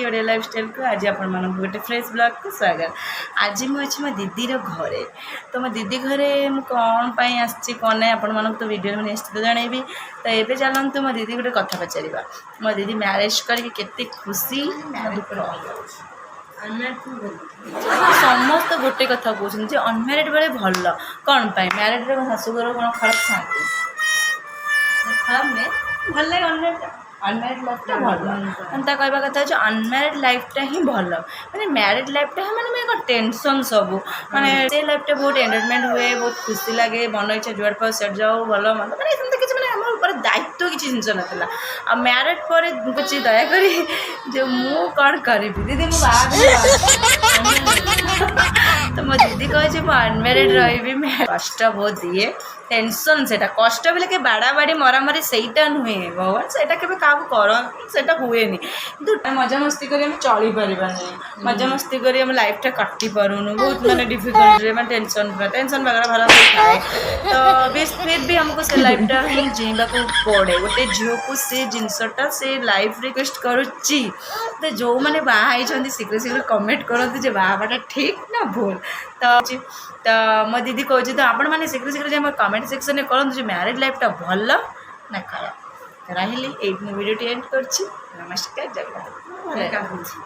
Odia lifestyle को आज आपण गोटे फ्रेश ब्लॉग को स्वागत। आज मुझे मो दीदीर घरे तो मो दीदी घरे कौन पाई आसी कौन ना आपण तो वीडियो में निश्चित जनइबी। तो ये चलतु मो दीदी गोटे कथा पचार मो दीदी मैरेज करके खुशी समस्त गोटे कथा कहते अनम्यारिड बेले भल कौन पाई मैरिड शाशुघर कौन खराब था खराब नहीं भल लगे अनम्यारिड लाइफटा भल एंता कहवा कथा है अनम्यारिड लाइफटा ही भल माने मैरिड लाइफटा माने टेंशन सब माने से लाइफटा बहुत एंटरटेनमेंट हुए बहुत खुशी लगे मन इच्छा जुआड़ पर सेट जाओ भल मन माने एमती किसी माने हमर ऊपर दायित्व किसी जिनस नथिला आ मैरिड पर कुछ दया करी जो मु कौन करी दीदी मु तो मो दीदी कहे अनम्यारिड रही कष्ट बहुत दिए टेंशन से कष्ट बोले कि बाड़ा बाड़ी मरामरी सहीटा नुहे भगवान से कर हुए कि मजा मस्ती कर चली पारानी मजा मस्ती कर लाइफटा काटि पारूनु बहुत माने डिफिकल्ट रे टेंशन वगैरह भरा थाए तो फिर भी हमको से लाइफटा ही जीवा को पड़े गोटे झील को से जिनसटा से लाइफ रिक्वेस्ट करुच्ची तो जो मैंने बाहर शीघ्र शीघ्र कमेंट करते बाहाटा ठीक ना भूल तो मो दीदी कहे तो आपण मैंने शीघ्र शीघ्र कमेंट सेक्शन में कहूँ मैरिड लाइफटा भल ना खराब रही वीडियो एंड कर नमस्कार जगन्नाथ।